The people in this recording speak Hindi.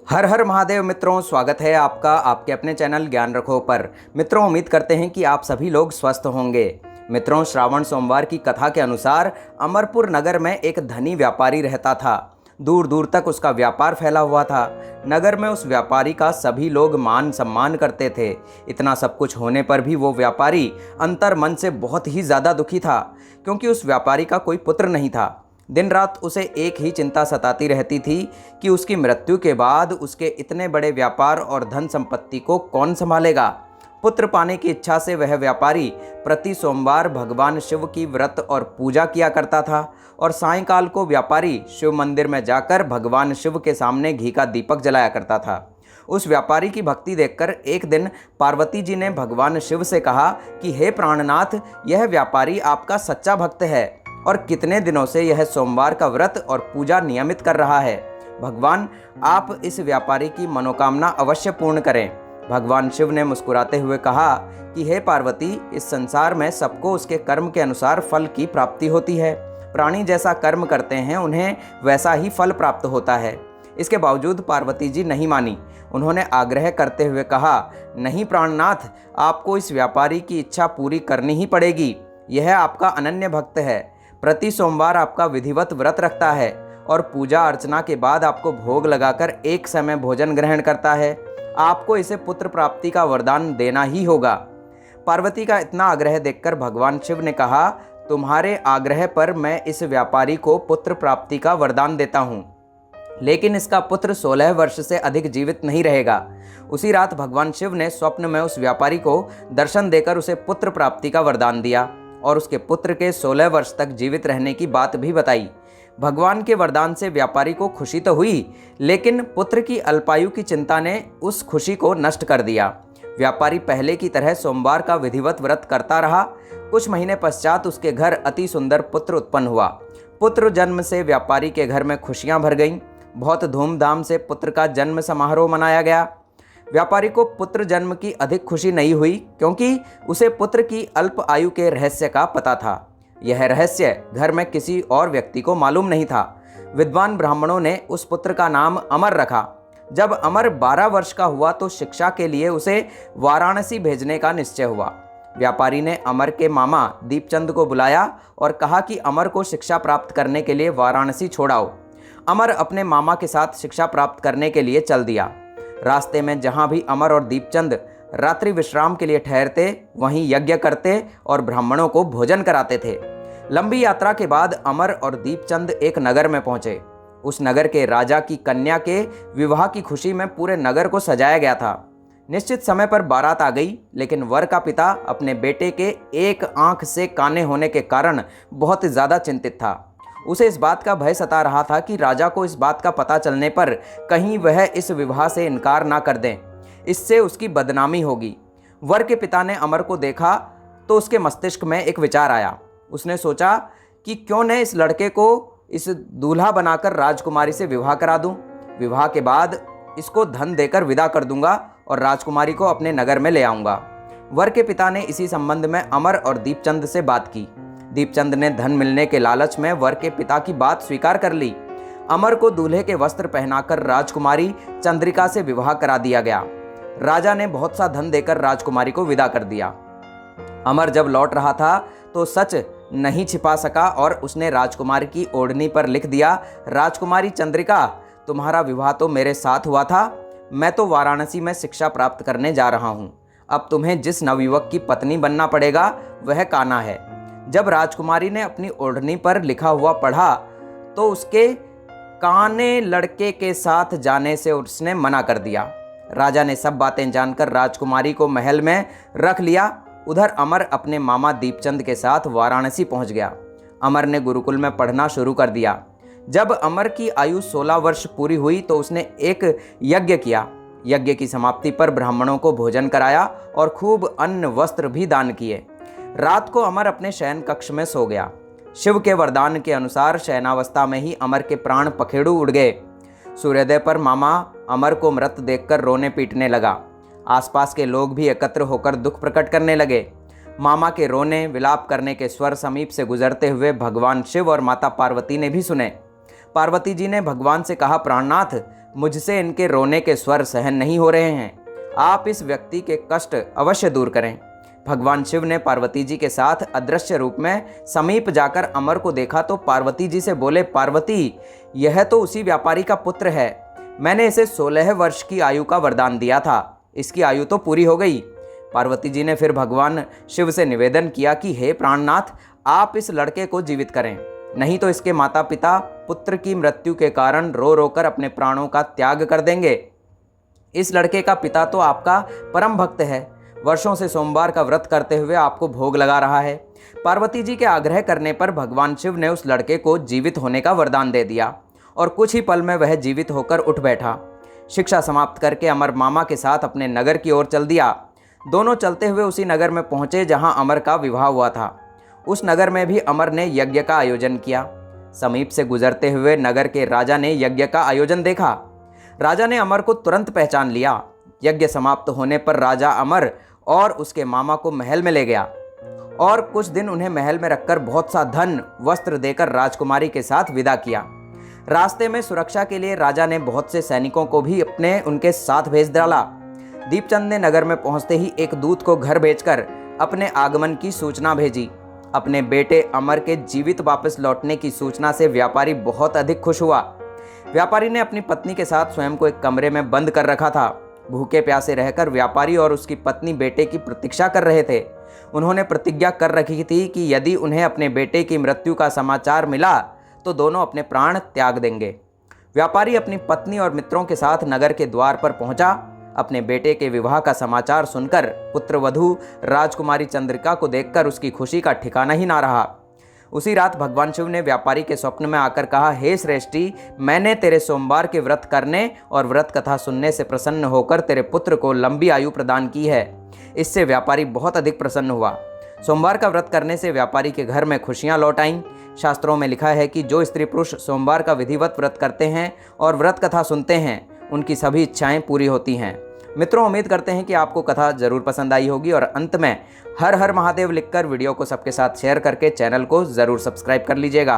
हर हर महादेव मित्रों, स्वागत है आपका आपके अपने चैनल ज्ञान रखो पर। मित्रों, उम्मीद करते हैं कि आप सभी लोग स्वस्थ होंगे। मित्रों, श्रावण सोमवार की कथा के अनुसार अमरपुर नगर में एक धनी व्यापारी रहता था। दूर दूर तक उसका व्यापार फैला हुआ था। नगर में उस व्यापारी का सभी लोग मान सम्मान करते थे। इतना सब कुछ होने पर भी वो व्यापारी अंतर मन से बहुत ही ज़्यादा दुखी था, क्योंकि उस व्यापारी का कोई पुत्र नहीं था। दिन रात उसे एक ही चिंता सताती रहती थी कि उसकी मृत्यु के बाद उसके इतने बड़े व्यापार और धन संपत्ति को कौन संभालेगा। पुत्र पाने की इच्छा से वह व्यापारी प्रति सोमवार भगवान शिव की व्रत और पूजा किया करता था और सायंकाल को व्यापारी शिव मंदिर में जाकर भगवान शिव के सामने घी का दीपक जलाया करता था। उस व्यापारी की भक्ति देखकर एक दिन पार्वती जी ने भगवान शिव से कहा कि हे प्राणनाथ, यह व्यापारी आपका सच्चा भक्त है और कितने दिनों से यह सोमवार का व्रत और पूजा नियमित कर रहा है। भगवान, आप इस व्यापारी की मनोकामना अवश्य पूर्ण करें। भगवान शिव ने मुस्कुराते हुए कहा कि हे पार्वती, इस संसार में सबको उसके कर्म के अनुसार फल की प्राप्ति होती है। प्राणी जैसा कर्म करते हैं उन्हें वैसा ही फल प्राप्त होता है। इसके बावजूद पार्वती जी नहीं मानी। उन्होंने आग्रह करते हुए कहा, नहीं प्राणनाथ, आपको इस व्यापारी की इच्छा पूरी करनी ही पड़ेगी। यह आपका अनन्य भक्त है, प्रति सोमवार आपका विधिवत व्रत रखता है और पूजा अर्चना के बाद आपको भोग लगाकर एक समय भोजन ग्रहण करता है। आपको इसे पुत्र प्राप्ति का वरदान देना ही होगा। पार्वती का इतना आग्रह देखकर भगवान शिव ने कहा, तुम्हारे आग्रह पर मैं इस व्यापारी को पुत्र प्राप्ति का वरदान देता हूँ, लेकिन इसका पुत्र 16 वर्ष से अधिक जीवित नहीं रहेगा। उसी रात भगवान शिव ने स्वप्न में उस व्यापारी को दर्शन देकर उसे पुत्र प्राप्ति का वरदान दिया और उसके पुत्र के 16 वर्ष तक जीवित रहने की बात भी बताई। भगवान के वरदान से व्यापारी को खुशी तो हुई, लेकिन पुत्र की अल्पायु की चिंता ने उस खुशी को नष्ट कर दिया। व्यापारी पहले की तरह सोमवार का विधिवत व्रत करता रहा। कुछ महीने पश्चात उसके घर अति सुंदर पुत्र उत्पन्न हुआ। पुत्र जन्म से व्यापारी के घर में खुशियां भर गईं। बहुत धूमधाम से पुत्र का जन्म समारोह मनाया गया। व्यापारी को पुत्र जन्म की अधिक खुशी नहीं हुई, क्योंकि उसे पुत्र की अल्प आयु के रहस्य का पता था। यह रहस्य घर में किसी और व्यक्ति को मालूम नहीं था। विद्वान ब्राह्मणों ने उस पुत्र का नाम अमर रखा। जब अमर 12 वर्ष का हुआ तो शिक्षा के लिए उसे वाराणसी भेजने का निश्चय हुआ। व्यापारी ने अमर के मामा दीपचंद को बुलाया और कहा कि अमर को शिक्षा प्राप्त करने के लिए वाराणसी छोड़ाओ। अमर अपने मामा के साथ शिक्षा प्राप्त करने के लिए चल दिया। रास्ते में जहाँ भी अमर और दीपचंद रात्रि विश्राम के लिए ठहरते, वहीं यज्ञ करते और ब्राह्मणों को भोजन कराते थे। लंबी यात्रा के बाद अमर और दीपचंद एक नगर में पहुंचे। उस नगर के राजा की कन्या के विवाह की खुशी में पूरे नगर को सजाया गया था। निश्चित समय पर बारात आ गई, लेकिन वर का पिता अपने बेटे के एक आंख से काने होने के कारण बहुत ज़्यादा चिंतित था। उसे इस बात का भय सता रहा था कि राजा को इस बात का पता चलने पर कहीं वह इस विवाह से इनकार ना कर दें, इससे उसकी बदनामी होगी। वर के पिता ने अमर को देखा तो उसके मस्तिष्क में एक विचार आया। उसने सोचा कि क्यों न इस लड़के को इस दूल्हा बनाकर राजकुमारी से विवाह करा दूं। विवाह के बाद इसको धन देकर विदा कर दूंगा और राजकुमारी को अपने नगर में ले आऊंगा। वर के पिता ने इसी संबंध में अमर और दीपचंद से बात की। दीपचंद ने धन मिलने के लालच में वर के पिता की बात स्वीकार कर ली। अमर को दूल्हे के वस्त्र पहनाकर राजकुमारी चंद्रिका से विवाह करा दिया गया। राजा ने बहुत सा धन देकर राजकुमारी को विदा कर दिया। अमर जब लौट रहा था तो सच नहीं छिपा सका और उसने राजकुमारी की ओढ़नी पर लिख दिया, राजकुमारी चंद्रिका, तुम्हारा विवाह तो मेरे साथ हुआ था। मैं तो वाराणसी में शिक्षा प्राप्त करने जा रहा हूँ। अब तुम्हें जिस नवयुवक की पत्नी बनना पड़ेगा वह कान्हा है। जब राजकुमारी ने अपनी ओढ़नी पर लिखा हुआ पढ़ा तो उसके काने लड़के के साथ जाने से उसने मना कर दिया। राजा ने सब बातें जानकर राजकुमारी को महल में रख लिया। उधर अमर अपने मामा दीपचंद के साथ वाराणसी पहुंच गया। अमर ने गुरुकुल में पढ़ना शुरू कर दिया। जब अमर की आयु 16 वर्ष पूरी हुई तो उसने एक यज्ञ किया। यज्ञ की समाप्ति पर ब्राह्मणों को भोजन कराया और खूब अन्न वस्त्र भी दान किए। रात को अमर अपने शयन कक्ष में सो गया। शिव के वरदान के अनुसार शयनावस्था में ही अमर के प्राण पखेड़ू उड़ गए। सूर्योदय पर मामा अमर को मृत देखकर रोने पीटने लगा। आसपास के लोग भी एकत्र होकर दुख प्रकट करने लगे। मामा के रोने विलाप करने के स्वर समीप से गुजरते हुए भगवान शिव और माता पार्वती ने भी सुने। पार्वती जी ने भगवान से कहा, प्राणनाथ, मुझसे इनके रोने के स्वर सहन नहीं हो रहे हैं। आप इस व्यक्ति के कष्ट अवश्य दूर करें। भगवान शिव ने पार्वती जी के साथ अदृश्य रूप में समीप जाकर अमर को देखा तो पार्वती जी से बोले, पार्वती, यह तो उसी व्यापारी का पुत्र है। मैंने इसे 16 वर्ष की आयु का वरदान दिया था, इसकी आयु तो पूरी हो गई। पार्वती जी ने फिर भगवान शिव से निवेदन किया कि हे प्राणनाथ, आप इस लड़के को जीवित करें, नहीं तो इसके माता पिता पुत्र की मृत्यु के कारण रो रो कर अपने प्राणों का त्याग कर देंगे। इस लड़के का पिता तो आपका परम भक्त है, वर्षों से सोमवार का व्रत करते हुए आपको भोग लगा रहा है। पार्वती जी के आग्रह करने पर भगवान शिव ने उस लड़के को जीवित होने का वरदान दे दिया और कुछ ही पल में वह जीवित होकर उठ बैठा। शिक्षा समाप्त करके अमर मामा के साथ अपने नगर की ओर चल दिया। दोनों चलते हुए उसी नगर में पहुंचे जहां अमर का विवाह हुआ था। उस नगर में भी अमर ने यज्ञ का आयोजन किया। समीप से गुजरते हुए नगर के राजा ने यज्ञ का आयोजन देखा। राजा ने अमर को तुरंत पहचान लिया। यज्ञ समाप्त होने पर राजा अमर और उसके मामा को महल में ले गया और कुछ दिन उन्हें महल में रखकर बहुत सा धन वस्त्र देकर राजकुमारी के साथ विदा किया। रास्ते में सुरक्षा के लिए राजा ने बहुत से सैनिकों को भी उनके साथ भेज डाला। दीपचंद ने नगर में पहुंचते ही एक दूत को घर भेजकर अपने आगमन की सूचना भेजी। अपने बेटे अमर के जीवित वापस लौटने की सूचना से व्यापारी बहुत अधिक खुश हुआ। व्यापारी ने अपनी पत्नी के साथ स्वयं को एक कमरे में बंद कर रखा था। भूखे प्यासे रहकर व्यापारी और उसकी पत्नी बेटे की प्रतीक्षा कर रहे थे। उन्होंने प्रतिज्ञा कर रखी थी कि यदि उन्हें अपने बेटे की मृत्यु का समाचार मिला तो दोनों अपने प्राण त्याग देंगे। व्यापारी अपनी पत्नी और मित्रों के साथ नगर के द्वार पर पहुंचा। अपने बेटे के विवाह का समाचार सुनकर पुत्रवधू राजकुमारी चंद्रिका को देखकर उसकी खुशी का ठिकाना ही ना रहा। उसी रात भगवान शिव ने व्यापारी के स्वप्न में आकर कहा, हे श्रेष्ठी, मैंने तेरे सोमवार के व्रत करने और व्रत कथा सुनने से प्रसन्न होकर तेरे पुत्र को लंबी आयु प्रदान की है। इससे व्यापारी बहुत अधिक प्रसन्न हुआ। सोमवार का व्रत करने से व्यापारी के घर में खुशियां लौट आईं। शास्त्रों में लिखा है कि जो स्त्री पुरुष सोमवार का विधिवत व्रत करते हैं और व्रत कथा सुनते हैं, उनकी सभी इच्छाएं पूरी होती हैं। मित्रों, उम्मीद करते हैं कि आपको कथा जरूर पसंद आई होगी और अंत में हर हर महादेव लिखकर वीडियो को सबके साथ शेयर करके चैनल को ज़रूर सब्सक्राइब कर लीजिएगा।